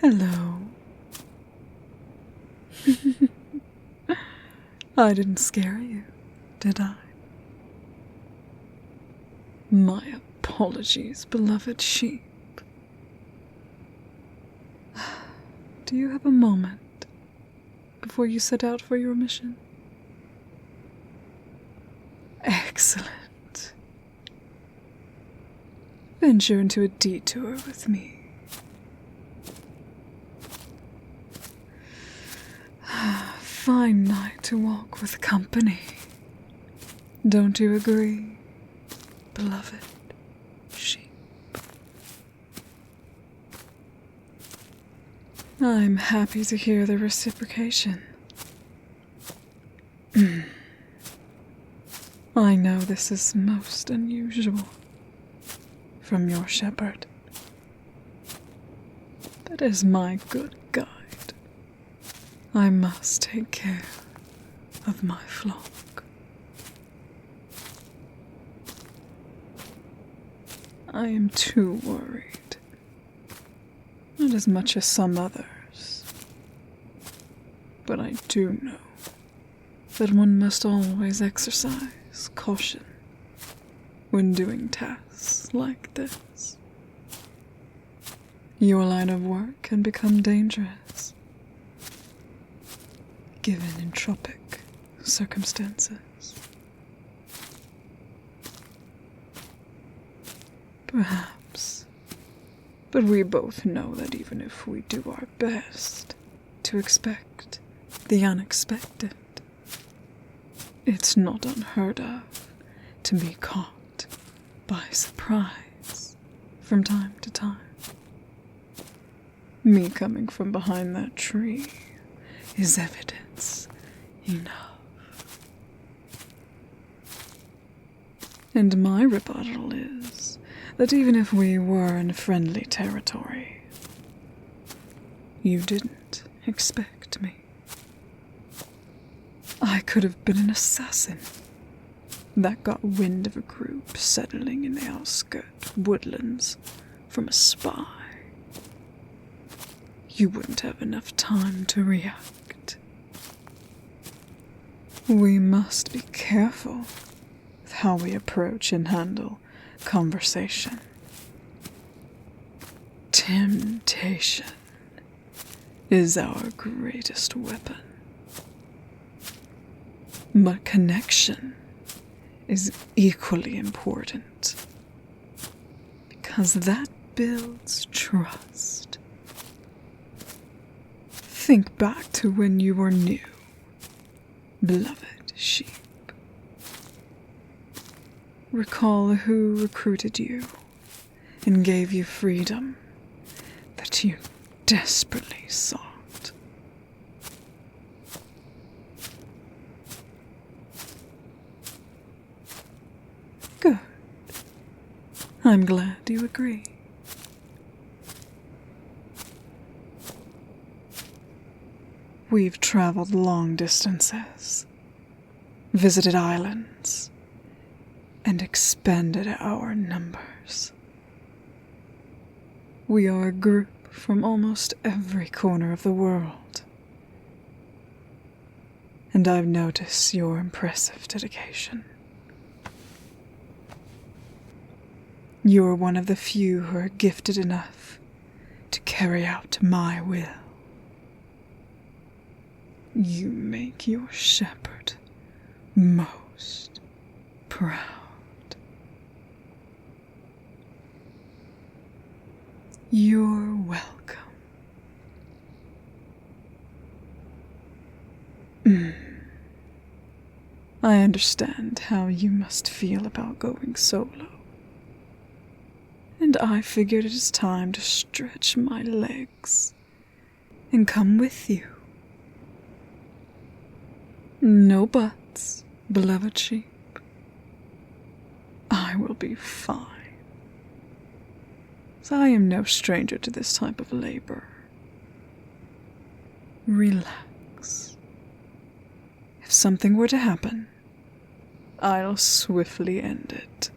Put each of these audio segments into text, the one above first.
Hello. I didn't scare you, did I? My apologies, beloved sheep. Do you have a moment before you set out for your mission? Excellent. Venture into a detour with me. Fine night to walk with company. Don't you agree, beloved sheep? I'm happy to hear the reciprocation. I know this is most unusual from your shepherd, but as my good guide, I must take care of my flock. I am too worried, not as much as some others, but I do know that one must always exercise caution when doing tasks like this. Your line of work can become dangerous, given entropic circumstances. Perhaps, but we both know that even if we do our best to expect the unexpected, it's not unheard of to be caught by surprise from time to time. Me coming from behind that tree is evidence enough. And my rebuttal is that even if we were in friendly territory, you didn't expect me. I could have been an assassin that got wind of a group settling in the outskirt woodlands from a spy. You wouldn't have enough time to react. We must be careful with how we approach and handle conversation. Temptation is our greatest weapon. But connection is equally important, because that builds trust. Think back to when you were new, beloved sheep. Recall who recruited you and gave you freedom that you desperately sought. Good. I'm glad you agree. We've traveled long distances, visited islands, and expanded our numbers. We are a group from almost every corner of the world, and I've noticed your impressive dedication. You're one of the few who are gifted enough to carry out my will. You make your shepherd most proud. You're welcome. I understand how you must feel about going solo. And I figured it is time to stretch my legs and come with you. No buts, beloved sheep. I will be fine. So I am no stranger to this type of labor. Relax. If something were to happen, I'll swiftly end it.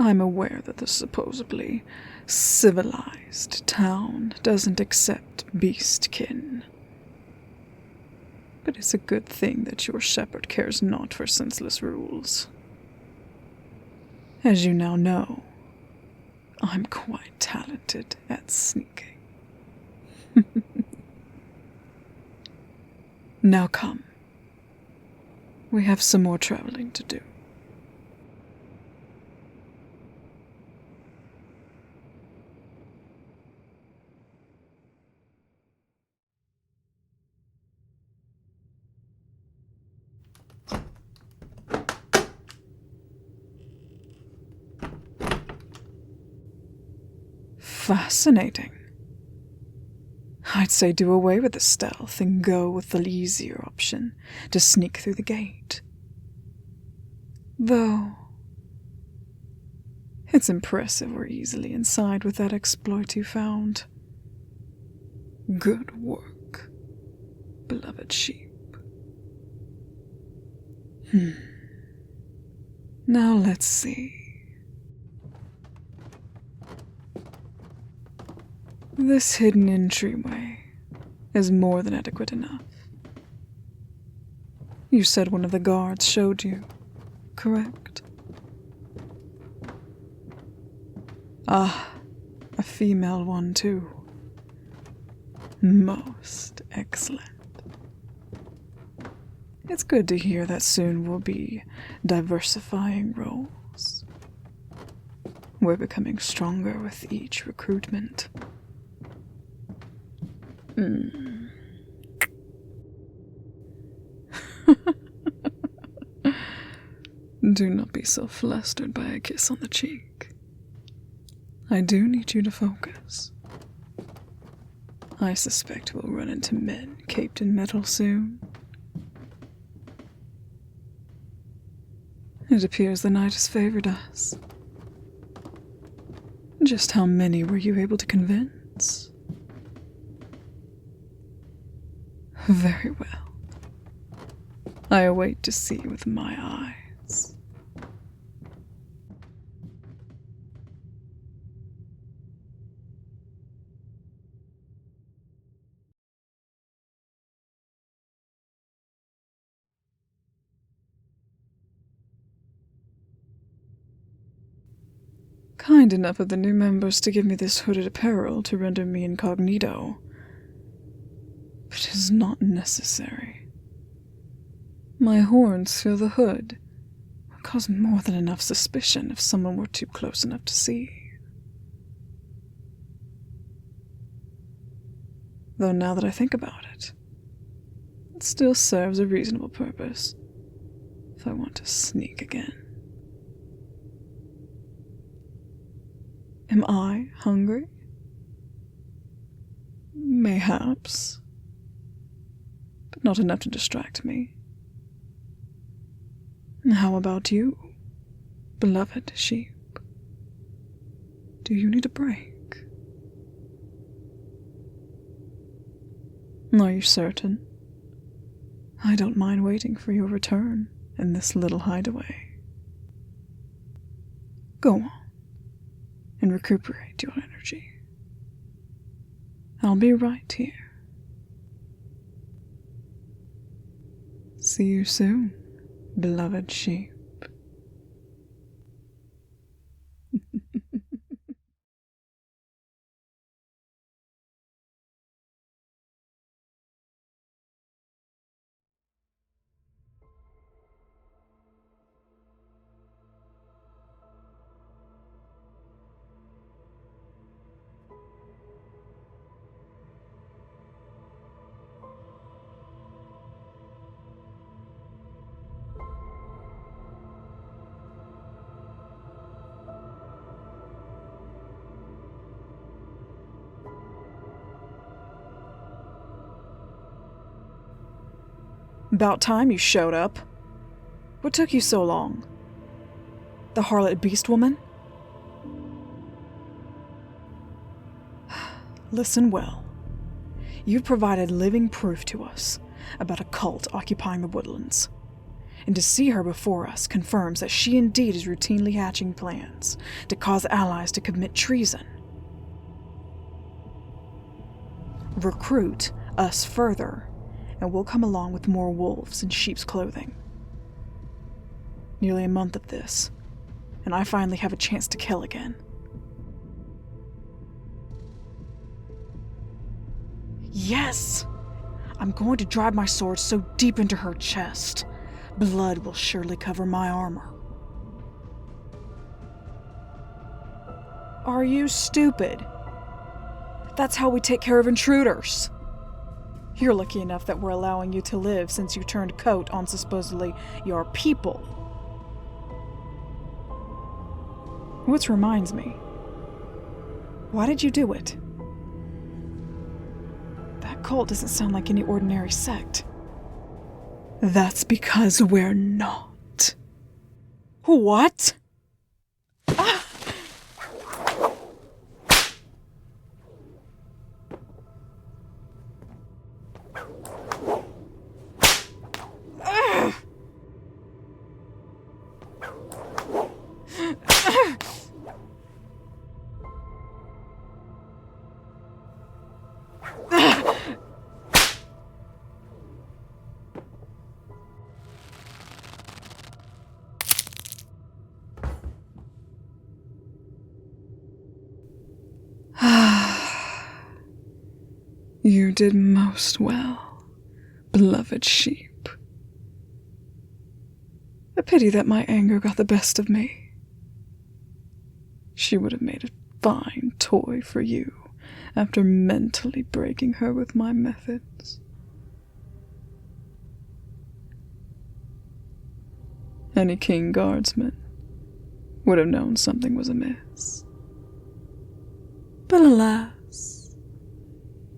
I'm aware that the supposedly civilized town doesn't accept beastkin. But it's a good thing that your shepherd cares not for senseless rules. As you now know, I'm quite talented at sneaking. Now come. We have some more traveling to do. Fascinating. I'd say do away with the stealth and go with the easier option, to sneak through the gate. Though, it's impressive we're easily inside with that exploit you found. Good work, beloved sheep. Now let's see. This hidden entryway is more than adequate enough. You said one of the guards showed you, correct? Ah, a female one too. Most excellent. It's good to hear that soon we'll be diversifying roles. We're becoming stronger with each recruitment. Do not be so flustered by a kiss on the cheek. I do need you to focus. I suspect we'll run into men caped in metal soon. It appears the night has favored us. Just how many were you able to convince? Very well. I await to see with my eyes. Kind enough of the new members to give me this hooded apparel to render me incognito. But it is not necessary. My horns fill the hood will cause more than enough suspicion if someone were too close enough to see. Though now that I think about it still serves a reasonable purpose if I want to sneak again. Am I hungry? Mayhaps. But not enough to distract me. How about you, beloved sheep? Do you need a break? Are you certain? I don't mind waiting for your return in this little hideaway. Go on and recuperate your energy. I'll be right here. See you soon, beloved sheep. About time you showed up. What took you so long? The harlot beast woman? Listen well. You've provided living proof to us about a cult occupying the woodlands, and to see her before us confirms that she indeed is routinely hatching plans to cause allies to commit treason. Recruit us further, and we'll come along with more wolves in sheep's clothing. Nearly a month of this, and I finally have a chance to kill again. Yes! I'm going to drive my sword so deep into her chest, blood will surely cover my armor. Are you stupid? That's how we take care of intruders. You're lucky enough that we're allowing you to live since you turned coat on supposedly your people. Which reminds me, why did you do it? That cult doesn't sound like any ordinary sect. That's because we're not. What? You did most well, beloved sheep. A pity that my anger got the best of me. She would have made a fine toy for you after mentally breaking her with my methods. Any king guardsman would have known something was amiss. But alas,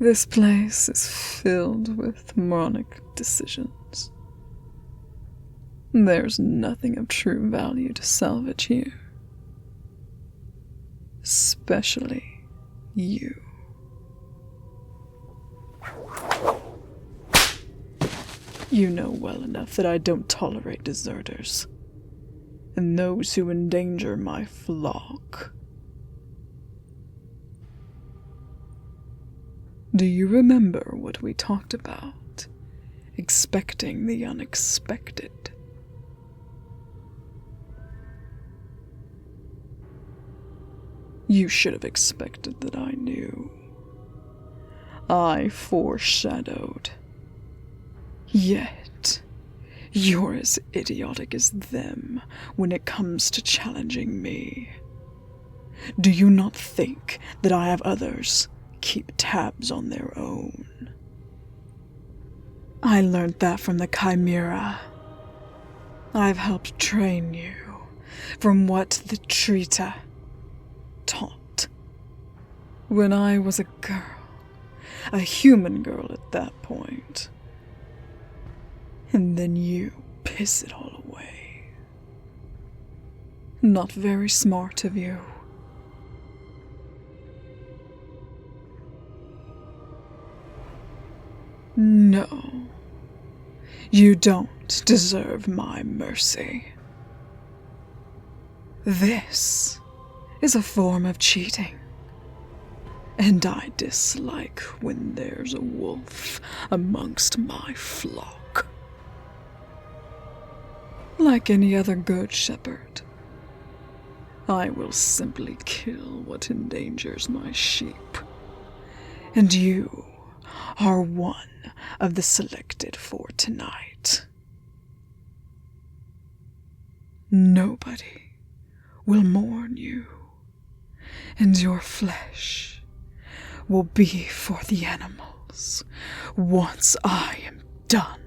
this place is filled with moronic decisions. There's nothing of true value to salvage here. Especially you. You know well enough that I don't tolerate deserters, and those who endanger my flock. Do you remember what we talked about? Expecting the unexpected. You should have expected that I knew. I foreshadowed. Yet, you're as idiotic as them when it comes to challenging me. Do you not think that I have others keep tabs on their own? I learned that from the Chimera. I've helped train you from what the Trita taught. When I was a girl, a human girl at that point. And then you piss it all away. Not very smart of you. No, you don't deserve my mercy. This is a form of cheating, and I dislike when there's a wolf amongst my flock. Like any other good shepherd, I will simply kill what endangers my sheep, and you are one of the selected for tonight. Nobody will mourn you, and your flesh will be for the animals once I am done.